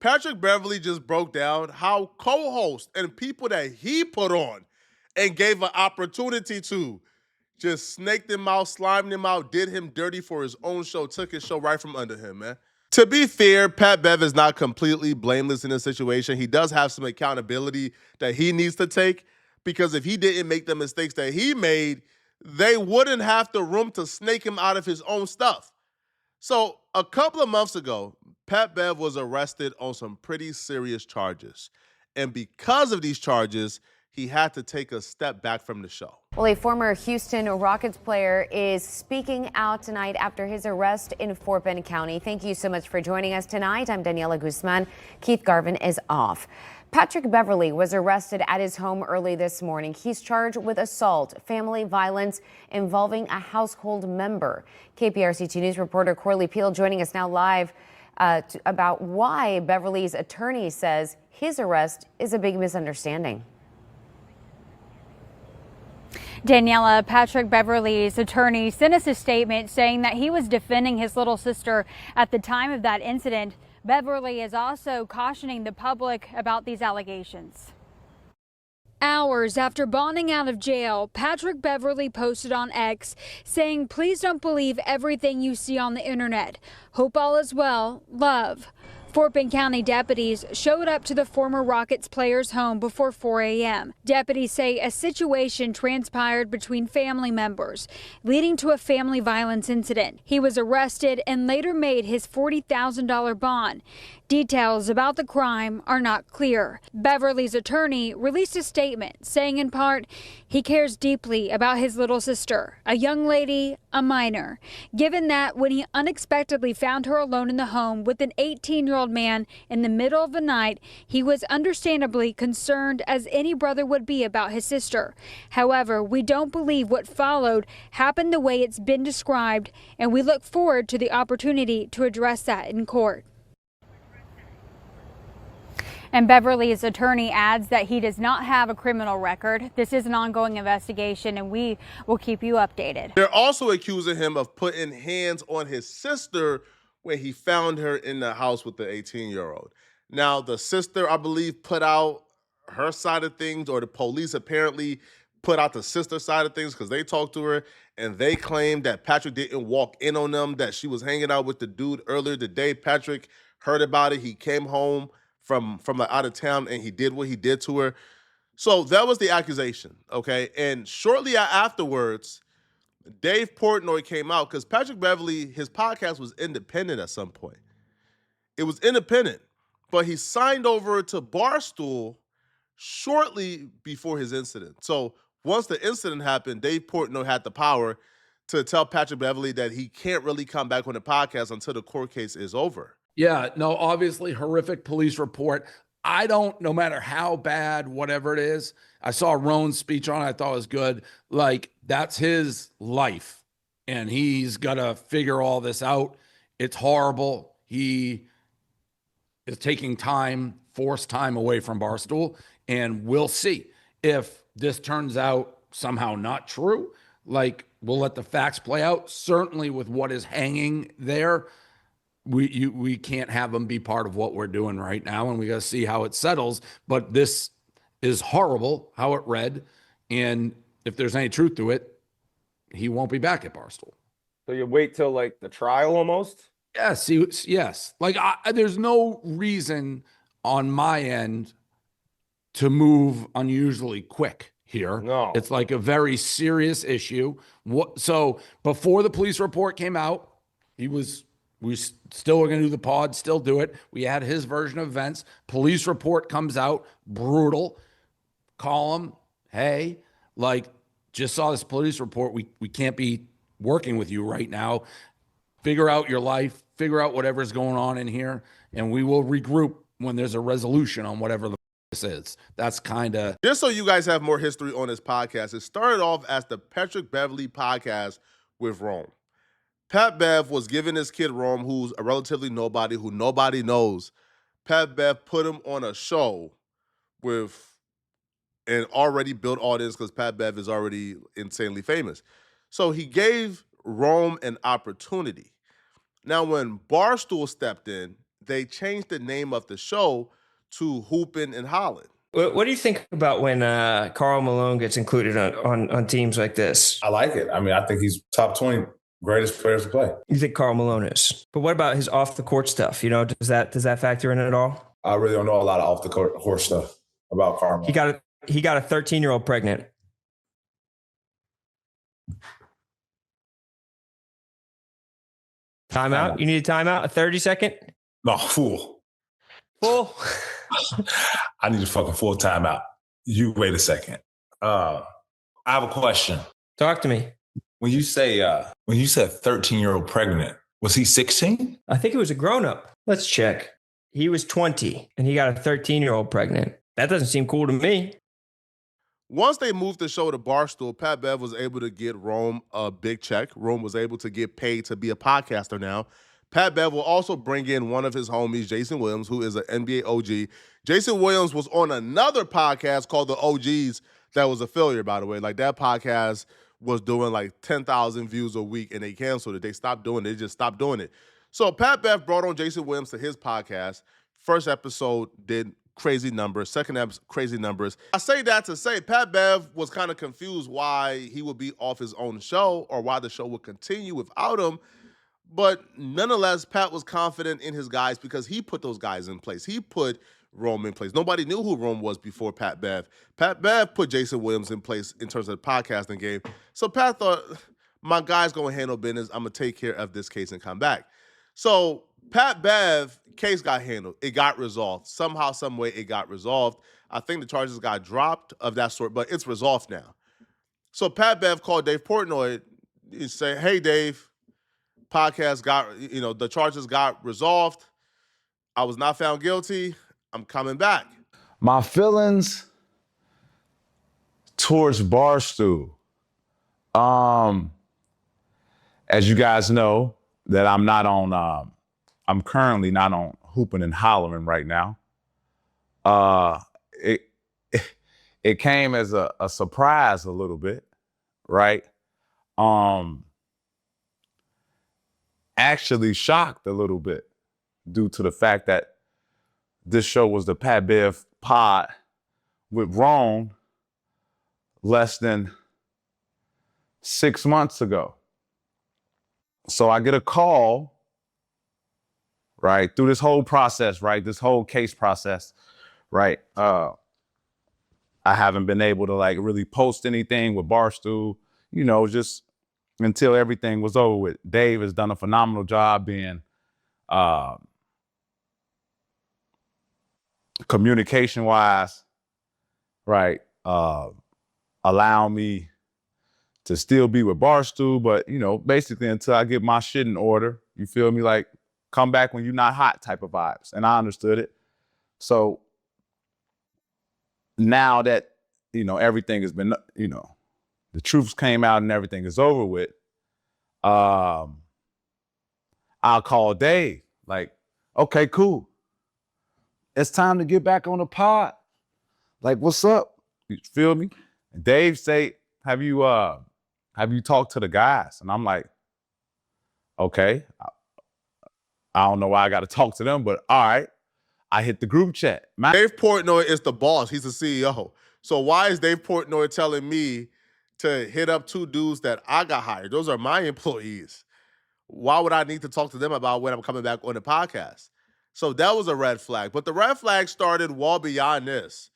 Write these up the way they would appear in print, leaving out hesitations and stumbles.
Patrick Beverly just broke down how co-hosts and people that he put on and gave an opportunity to just snaked him out, slimed him out, did him dirty for his own show, took his show right from under him, man. To be fair, Pat Bev is not completely blameless in this situation. He does have some accountability that he needs to take, because if he didn't make the mistakes that he made, they wouldn't have the room to snake him out of his own stuff. So a couple of months ago, Pat Bev was arrested on some pretty serious charges. And because of these charges, he had to take a step back from the show. Well, a former Houston Rockets player is speaking out tonight after his arrest in Fort Bend County. Thank you so much for joining us tonight. I'm Daniela Guzman. Keith Garvin is off. Patrick Beverly was arrested at his home early this morning. He's charged with assault, family violence involving a household member. KPRC2 News reporter Corley Peel joining us now live about why Beverly's attorney says his arrest is a big misunderstanding. Daniela, Patrick Beverly's attorney sent us a statement saying that he was defending his little sister at the time of that incident. Beverly is also cautioning the public about these allegations. Hours after bonding out of jail, Patrick Beverly posted on X saying, "Please don't believe everything you see on the internet. Hope all is well. Love." Fort Bend County deputies showed up to the former Rockets player's home before 4 a.m. Deputies say a situation transpired between family members, leading to a family violence incident. He was arrested and later made his $40,000 bond. Details about the crime are not clear. Beverly's attorney released a statement saying in part, he cares deeply about his little sister, a young lady, a minor, given that when he unexpectedly found her alone in the home with an 18-year-old man in the middle of the night, he was understandably concerned, as any brother would be, about his sister. However, we don't believe what followed happened the way it's been described, and we look forward to the opportunity to address that in court. And Beverly's attorney adds that he does not have a criminal record. This is an ongoing investigation, and we will keep you updated. They're also accusing him of putting hands on his sister when he found her in the house with the 18-year-old. Now, the sister, I believe, put out her side of things, or the police apparently put out the sister's side of things, because they talked to her, and they claimed that Patrick didn't walk in on them, that she was hanging out with the dude earlier today. Patrick heard about it. He came home from out of town, and he did what he did to her. So that was the accusation, okay? And shortly afterwards, Dave Portnoy came out, because Patrick Beverly, his podcast was independent at some point. It was independent, but he signed over to Barstool shortly before his incident. So once the incident happened, Dave Portnoy had the power to tell Patrick Beverly that he can't really come back on the podcast until the court case is over. Yeah, no, obviously horrific police report. No matter how bad, whatever it is, I saw Roan's speech on it. I thought it was good. Like, that's his life, and he's got to figure all this out. It's horrible. He is taking forced time away from Barstool, and we'll see if this turns out somehow not true. Like, we'll let the facts play out. Certainly with what is hanging there, we can't have them be part of what we're doing right now, and we got to see how it settles. But this is horrible how it read, and if there's any truth to it, he won't be back at Barstool. So you wait till like the trial almost? Yes, yes. Like, there's no reason on my end to move unusually quick here. No. It's like a very serious issue. So before the police report came out, we still were going to do the pod, still do it. We had his version of events. Police report comes out, brutal. Call him, hey, just saw this police report. We can't be working with you right now. Figure out your life, figure out whatever's going on in here, and we will regroup when there's a resolution on whatever this is. That's kind of... Just so you guys have more history on this podcast, it started off as the Patrick Beverly podcast with Rome. Pat Bev was giving this kid Rome, who's a relatively nobody, who nobody knows. Pat Bev put him on a show with an already built audience, because Pat Bev is already insanely famous. So he gave Rome an opportunity. Now, when Barstool stepped in they changed the name of the show to Hoopin' and Hollin'. What do you think about when Karl Malone gets included on teams like this? I like it. I mean, I think he's top 20 greatest players to play. You think Karl Malone is? But what about his off the court stuff? You know, does that factor in at all? I really don't know a lot of off the court stuff about Karl Malone. He got a 13-year-old pregnant. Timeout? You need a timeout? A 30-second? No, fool. Full? I need a fucking full timeout. You wait a second. I have a question. Talk to me. When you said 13-year-old pregnant, was he 16? I think it was a grown-up. Let's check. He was 20, and he got a 13-year-old pregnant. That doesn't seem cool to me. Once they moved the show to Barstool, Pat Bev was able to get Rome a big check. Rome was able to get paid to be a podcaster now. Pat Bev will also bring in one of his homies, Jason Williams, who is an NBA OG. Jason Williams was on another podcast called The OGs that was a failure, by the way. Like, that podcast was doing like 10,000 views a week, and they canceled it. They stopped doing it. They just stopped doing it. So Pat Bev brought on Jason Williams to his podcast. First episode did crazy numbers. Second episode, crazy numbers. I say that to say Pat Bev was kind of confused why he would be off his own show or why the show would continue without him. But nonetheless, Pat was confident in his guys because he put those guys in place. He put Rome in place. Nobody knew who Rome was before Pat Bev. Pat Bev put Jason Williams in place in terms of the podcasting game. So Pat thought, my guy's going to handle business. I'm going to take care of this case and come back. So Pat Bev case got handled. It got resolved. Somehow, some way, it got resolved. I think the charges got dropped of that sort, but it's resolved now. So Pat Bev called Dave Portnoy and said, hey, Dave, podcast got, the charges got resolved. I was not found guilty. I'm coming back. My feelings towards Barstool. As you guys know, that I'm currently not on Hooping and Hollering right now. It came as a surprise a little bit, right? Actually shocked a little bit due to the fact that this show was the Pat Bev pod with Ron less than 6 months ago. So I get a call, right, through this whole process, right, this whole case process, right? I haven't been able to like really post anything with Barstool, just until everything was over with. Dave has done a phenomenal job being communication-wise, right, allowing me to still be with Barstool, but, basically until I get my shit in order, you feel me? Like, come back when you're not hot type of vibes. And I understood it. So now that, everything has been, the truths came out and everything is over with, I'll call Dave, like, okay, cool. It's time to get back on the pod. Like, what's up? You feel me? And Dave say, have you talked to the guys? And I'm like, okay. I don't know why I got to talk to them, but all right. I hit the group chat. Dave Portnoy is the boss. He's the CEO. So why is Dave Portnoy telling me to hit up two dudes that I got hired? Those are my employees. Why would I need to talk to them about when I'm coming back on the podcast? So that was a red flag. But the red flag started well beyond this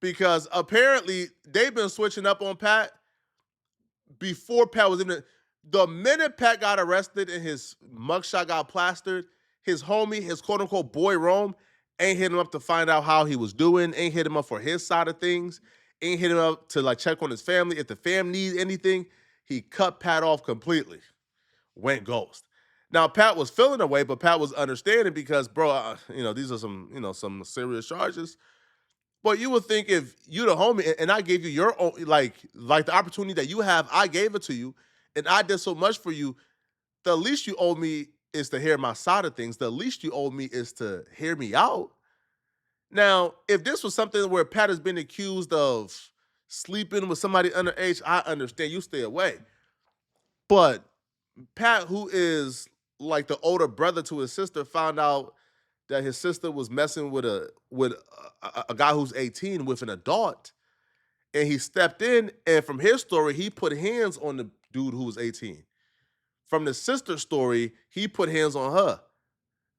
because apparently they've been switching up on Pat before Pat was even. The minute Pat got arrested and his mugshot got plastered, his homie, his quote-unquote boy Rome, ain't hit him up to find out how he was doing, ain't hit him up for his side of things, ain't hit him up to like check on his family. If the fam needs anything, he cut Pat off completely. Went ghost. Now, Pat was feeling away, but Pat was understanding because, bro, these are some serious charges. But you would think if you the homie and I gave you your own, like the opportunity that you have, I gave it to you, and I did so much for you, the least you owe me is to hear my side of things. The least you owe me is to hear me out. Now, if this was something where Pat has been accused of sleeping with somebody underage, I understand. You stay away. But Pat, who is like the older brother to his sister, found out that his sister was messing with a guy who's 18 with an adult, and he stepped in, and from his story, he put hands on the dude who was 18. From the sister's story, he put hands on her.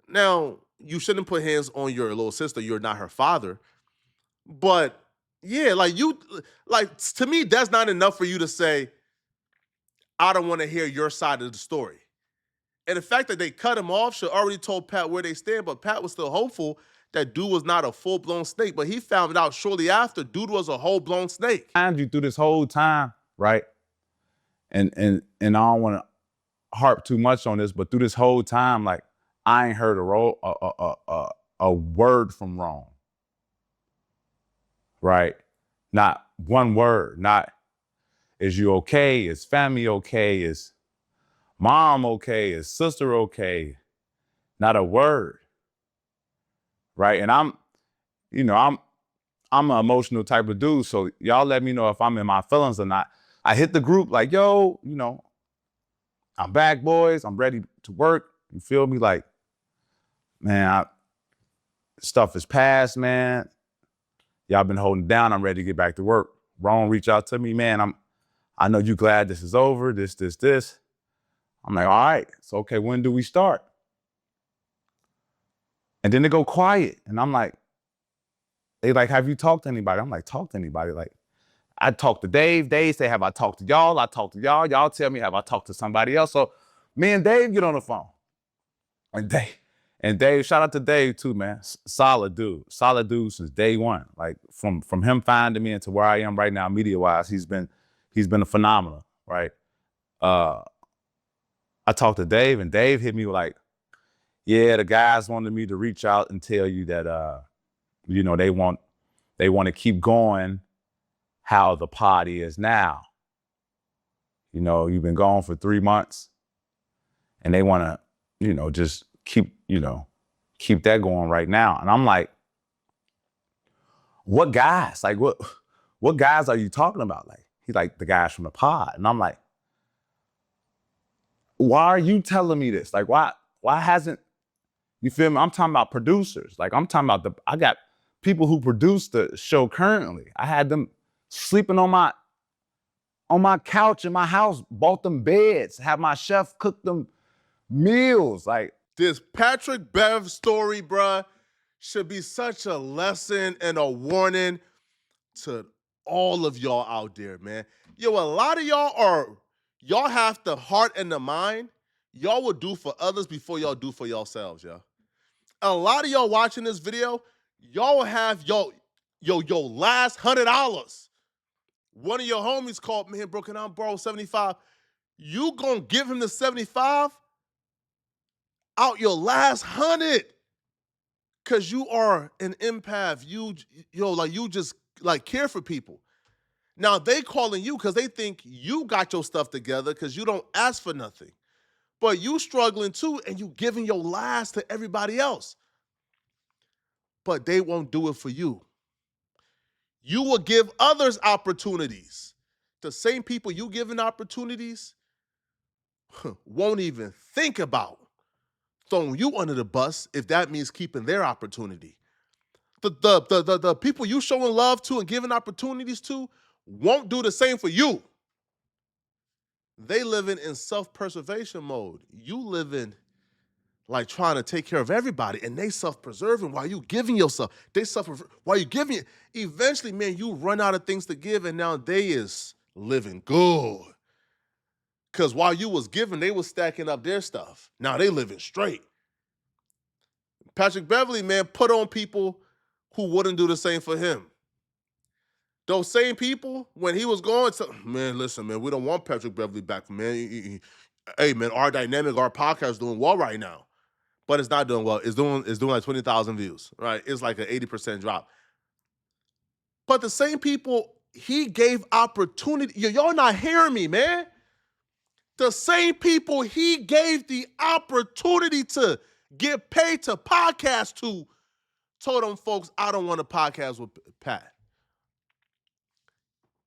Now, you shouldn't put hands on your little sister. You're not her father. But yeah, to me, that's not enough for you to say, I don't want to hear your side of the story. And the fact that they cut him off should already told Pat where they stand, but Pat was still hopeful that dude was not a full-blown snake. But he found out shortly after dude was a whole-blown snake. Behind you through this whole time, right? And I don't want to harp too much on this, but through this whole time, like, I ain't heard a word from Rome. Right? Not one word. Not, is you okay? Is family okay? Is mom okay? Is sister okay? Not a word. Right? And I'm an emotional type of dude, so y'all let me know if I'm in my feelings or not. I hit the group like, yo, I'm back, boys. I'm ready to work. You feel me? Like, man, stuff is past, man. Y'all been holding down. I'm ready to get back to work. Ron reached out to me, man. I know you glad this is over, this. I'm like, all right, so okay, when do we start? And then they go quiet. And I'm like, they like, have you talked to anybody? I'm like, talk to anybody? Like, I talked to Dave. Dave say, have I talked to y'all? I talked to y'all. Y'all tell me, have I talked to somebody else? So me and Dave get on the phone. And Dave, shout out to Dave too, man. Solid dude since day one. Like from him finding me into where I am right now, media-wise, he's been a phenomenal, right? I talked to Dave, and Dave hit me like, yeah, the guys wanted me to reach out and tell you that, they want to keep going how the party is now. You've been gone for 3 months, and they want to, just keep that going right now. And I'm like, what guys? Like, what guys are you talking about? Like, he's like, the guys from the pod. And I'm like, why are you telling me this? Like, why hasn't, you feel me? I'm talking about producers. Like, I'm talking about I got people who produce the show currently. I had them sleeping on my couch in my house, bought them beds, have my chef cook them meals. Like, this Patrick Bev story, bruh, should be such a lesson and a warning to all of y'all out there, man. Yo, a lot of y'all have the heart and the mind. Y'all will do for others before y'all do for yourselves, yo. A lot of y'all watching this video, y'all will have your last $100. One of your homies called me, bro, can I borrow 75? You gonna give him the 75 out your last 100? Cause you are an empath. You just care for people. Now they calling you because they think you got your stuff together because you don't ask for nothing. But you struggling too, and you giving your last to everybody else. But they won't do it for you. You will give others opportunities. The same people you giving opportunities won't even think about throwing you under the bus if that means keeping their opportunity. The people you showing love to and giving opportunities to won't do the same for you. They living in self-preservation mode. You living like trying to take care of everybody, and they self-preserving while you giving yourself. They suffer while you giving it. Eventually, man, you run out of things to give, and now they is living good. Because while you was giving, they was stacking up their stuff. Now they living straight. Patrick Beverly, man, put on people who wouldn't do the same for him. Those same people, when he was going to, man, listen, man, we don't want Patrick Beverly back, man. Hey, man, our dynamic, our podcast is doing well right now. But it's not doing well. It's doing like 20,000 views, right? It's like an 80% drop. But the same people he gave opportunity, y'all not hearing me, man. The same people he gave the opportunity to get paid to podcast to told them folks, I don't want to podcast with Pat.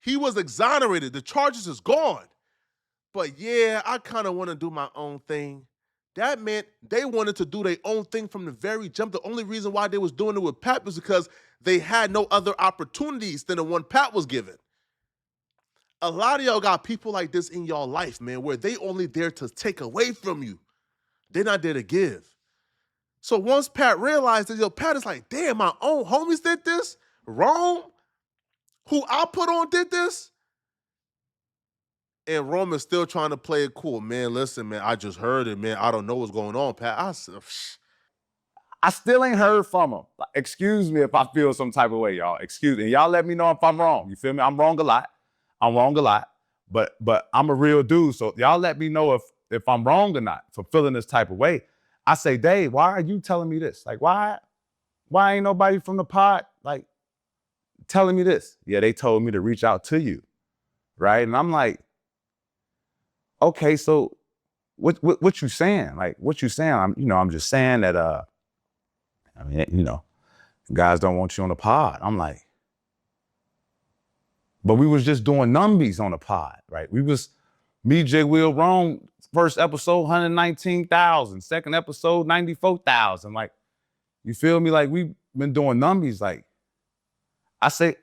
He was exonerated. The charges is gone. But yeah, I kind of want to do my own thing. That meant they wanted to do their own thing from the very jump. The only reason why they was doing it with Pat was because they had no other opportunities than the one Pat was given. A lot of y'all got people like this in y'all life, man, where they only there to take away from you. They're not there to give. So once Pat realized that, Pat is like, damn, my own homies did this? Rome, who I put on, did this? And Rome is still trying to play it cool. Man, listen, man, I just heard it, man. I don't know what's going on, Pat. I said, I still ain't heard from him. Excuse me if I feel some type of way, y'all. Excuse me. And y'all let me know if I'm wrong. You feel me? I'm wrong a lot. But I'm a real dude. So y'all let me know if I'm wrong or not for feeling this type of way. I say, Dave, why are you telling me this? Like, why ain't nobody from the pod like telling me this? Yeah, they told me to reach out to you. Right? And I'm like, okay, so what you saying? Like, what you saying? I'm just saying that guys don't want you on the pod. I'm like, but we was just doing numbies on the pod, right? We was me, J. Will, Wrong, first episode, 119,000, second episode, 94,000. Like, you feel me? Like, we've been doing numbies. Like, I say,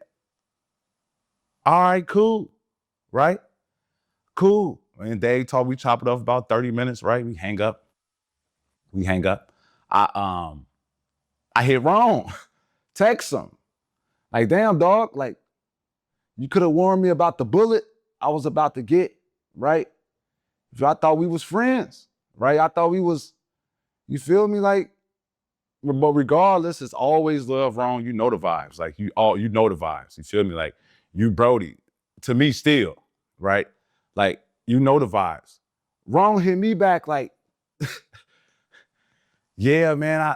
all right, cool, right? Cool. And Dave told we chop it off about 30 minutes, right? We hang up. I hit Wrong, text him. Like, damn, dog, like, you could have warned me about the bullet I was about to get, right? I thought we was friends, right? I thought we was, you feel me? Like, but regardless, it's always love, Wrong. You know the vibes. Like, you know the vibes. You feel me? Like, you Brody, to me still, right? Like, you know the vibes. Wrong hit me back like, yeah, man,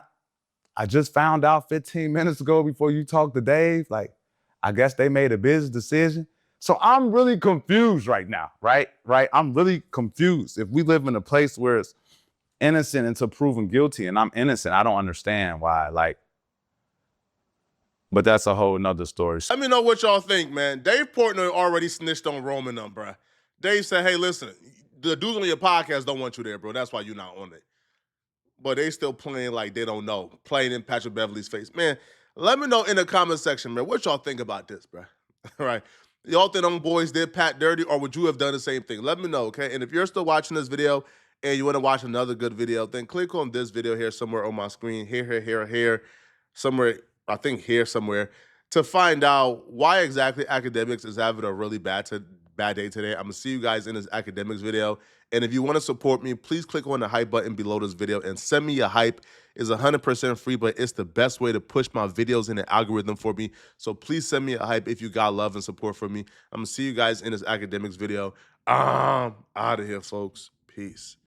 I just found out 15 minutes ago before you talked to Dave. Like, I guess they made a business decision. So I'm really confused right now, right? I'm really confused. If we live in a place where it's innocent until proven guilty and I'm innocent, I don't understand why, like, but that's a whole nother story. let me know what y'all think, man. Dave Portnoy already snitched on Roman, bruh. Dave said, hey, listen, the dudes on your podcast don't want you there, bro. That's why you're not on it. But they still playing like they don't know, playing in Patrick Beverley's face. Man, let me know in the comment section, man, what y'all think about this, bro. All right. Y'all think them boys did Pat dirty, or would you have done the same thing? Let me know, okay? And if you're still watching this video and you want to watch another good video, then click on this video here somewhere on my screen, here, somewhere, I think here somewhere, to find out why exactly academics is having a really bad day today. I'm going to see you guys in this academics video. And if you want to support me, please click on the hype button below this video and send me a hype. It's 100% free, but it's the best way to push my videos in the algorithm for me. So please send me a hype if you got love and support for me. I'm going to see you guys in this academics video. Out of here, folks. Peace.